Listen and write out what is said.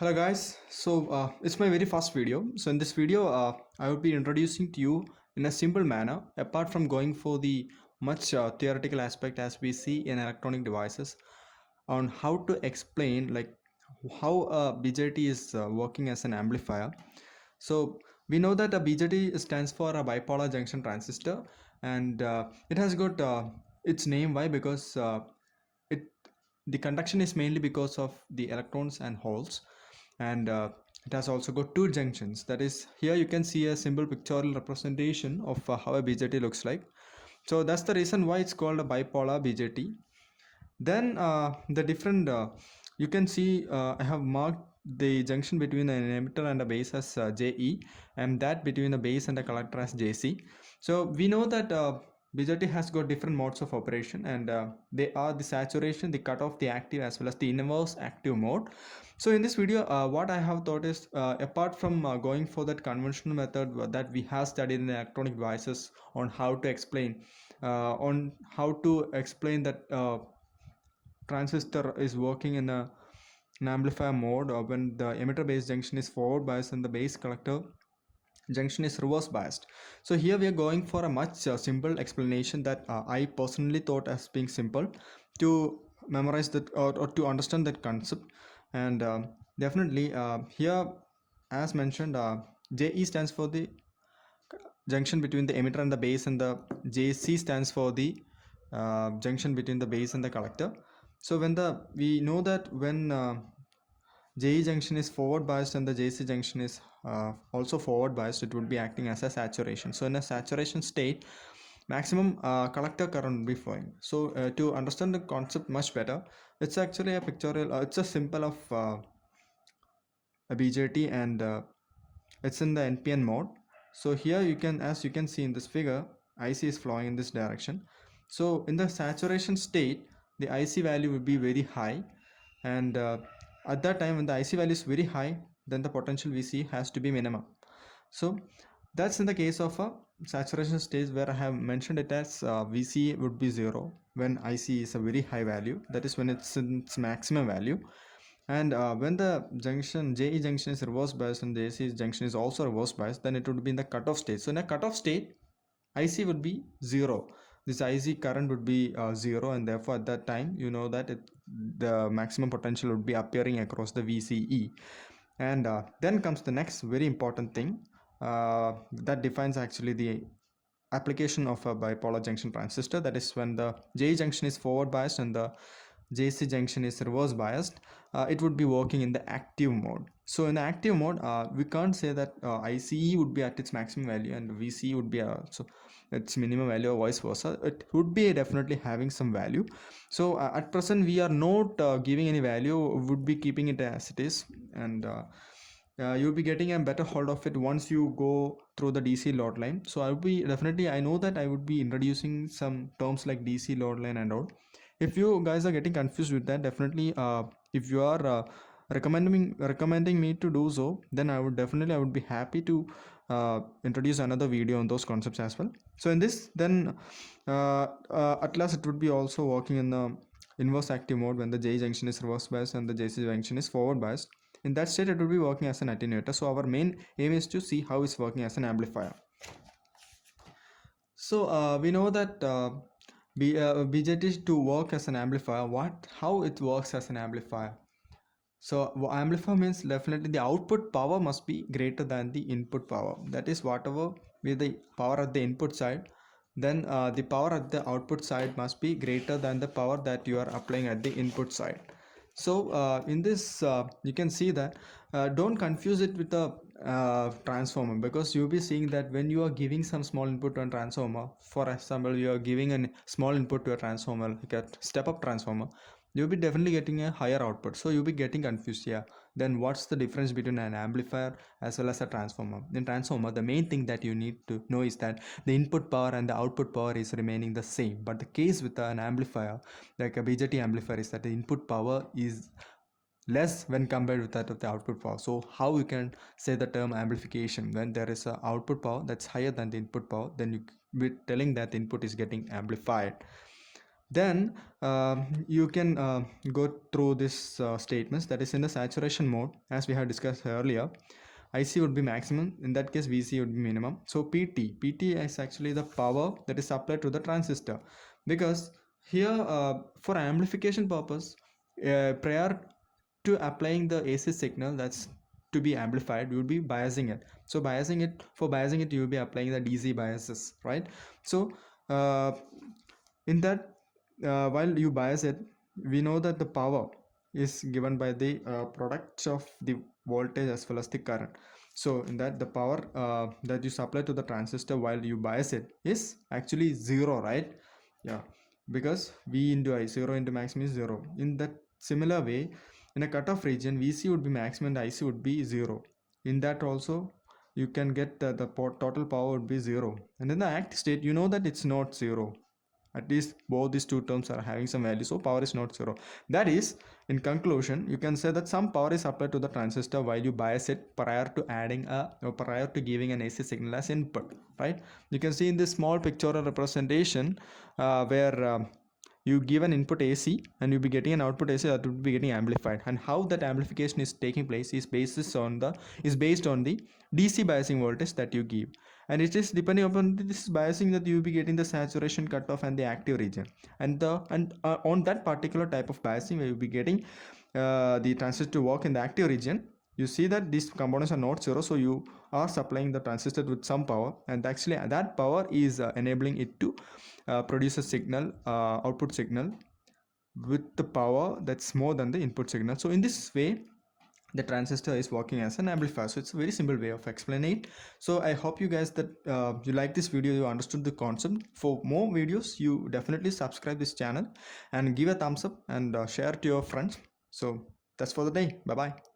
Hello guys, it's my very first video. So in this video, I will be introducing to you in a simple manner, apart from going for the much theoretical aspect as we see in electronic devices, on how to explain like how a BJT is working as an amplifier. So we know that a BJT stands for a bipolar junction transistor, and it has got its name. Why? Because it the conduction is mainly because of the electrons and holes, and it has also got two junctions. That is, here you can see a simple pictorial representation of how a BJT looks like. So that's the reason why it's called a bipolar BJT. Then the different you can see I have marked the junction between an emitter and a base as JE, and that between the base and the collector as JC. So we know that BJT has got different modes of operation, and they are the saturation, the cutoff, the active, as well as the inverse active mode. So in this video, what I have thought is, apart from going for that conventional method that we have studied in electronic devices on how to explain that transistor is working in an amplifier mode, or when the emitter base junction is forward biased and the base collector junction is reverse biased. So here we are going for a much simple explanation that I personally thought as being simple to memorize that, or to understand that concept. And definitely here, as mentioned, JE stands for the junction between the emitter and the base, and the JC stands for the junction between the base and the collector. So we know that when JE junction is forward biased and the JC junction is also forward biased, it would be acting as a saturation. So in a saturation state, maximum collector current will be flowing. So to understand the concept much better, it's actually a pictorial, it's a symbol of a BJT, and it's in the NPN mode. So here you can, as you can see in this figure, IC is flowing in this direction. So in the saturation state, the IC value will be very high, and at that time when the IC value is very high, then the potential VC has to be minimum. So that's in the case of a saturation stage, where I have mentioned it as VC would be 0 when IC is a very high value, that is when it's in its maximum value. And when the junction JE junction is reverse biased and the JC junction is also reverse biased, then it would be in the cutoff state. So in a cutoff state, IC would be 0. This IC current would be 0, and therefore at that time you know that the maximum potential would be appearing across the VCE. And then comes the next very important thing that defines actually the application of a bipolar junction transistor. That is, when the JE junction is forward biased and the JC junction is reverse biased, it would be working in the active mode. So in the active mode, we can't say that ICE would be at its maximum value and VCE would be so its minimum value, or vice versa. It would be definitely having some value. So at present we are not giving any value, would be keeping it as it is, and you'll be getting a better hold of it once you go through the DC load line. So I know that I would be introducing some terms like DC load line and all. If you guys are getting confused with that, definitely if you are recommending me to do so, then I would be happy to introduce another video on those concepts as well. So in this, then at last it would be also working in the inverse active mode when the J junction is reverse biased and the JC junction is forward biased. In that state, it will be working as an attenuator. So our main aim is to see how it's working as an amplifier. So we know that BJT to work as an amplifier, how it works as an amplifier. So amplifier means definitely the output power must be greater than the input power. That is, whatever be the power at the input side, then the power at the output side must be greater than the power that you are applying at the input side. So in this you can see that don't confuse it with a transformer, because you'll be seeing that when you are giving some small input to a transformer, for example you are giving a small input to a transformer like a step up transformer, you'll be definitely getting a higher output. So you'll be getting confused here. Then what's the difference between an amplifier as well as a transformer? In transformer, the main thing that you need to know is that the input power and the output power is remaining the same. But the case with an amplifier like a BJT amplifier is that the input power is less when compared with that of the output power. So how you can say the term amplification? When there is a output power that's higher than the input power, then you be telling that the input is getting amplified. Then you can go through this statements, that is in the saturation mode, as we had discussed earlier. IC would be maximum, in that case VC would be minimum. So PT is actually the power that is supplied to the transistor, because here for amplification purpose, prior to applying the AC signal that's to be amplified, you will be biasing it. So for biasing it, you will be applying the DC biases, right? So in that while you bias it, we know that the power is given by the product of the voltage as well as the current. So in that, the power that you supply to the transistor while you bias it is actually zero, right? Yeah, because V into I, 0 into maximum is 0. In that similar way, in a cutoff region, VC would be maximum and IC would be 0. In that also, you can get the total power would be 0. And in the active state, you know that it's not 0. At least both these two terms are having some value, so power is not 0. That is, in conclusion, you can say that some power is applied to the transistor while you bias it prior to adding or prior to giving an AC signal as input, right? You can see in this small pictorial representation where you give an input AC and you'll be getting an output AC that would be getting amplified, and how that amplification is taking place is based on the DC biasing voltage that you give, and it is depending upon this biasing that you will be getting the saturation, cutoff, and the active region. And on that particular type of biasing, where you'll be getting the transistor to work in the active region, you see that these components are not zero, so you are supplying the transistor with some power, and actually that power is enabling it to produce a signal, output signal, with the power that's more than the input signal. So in this way, the transistor is working as an amplifier. So it's a very simple way of explaining it. So I hope you guys that you like this video, you understood the concept. For more videos, you definitely subscribe this channel and give a thumbs up and share to your friends. So that's for the day. Bye bye.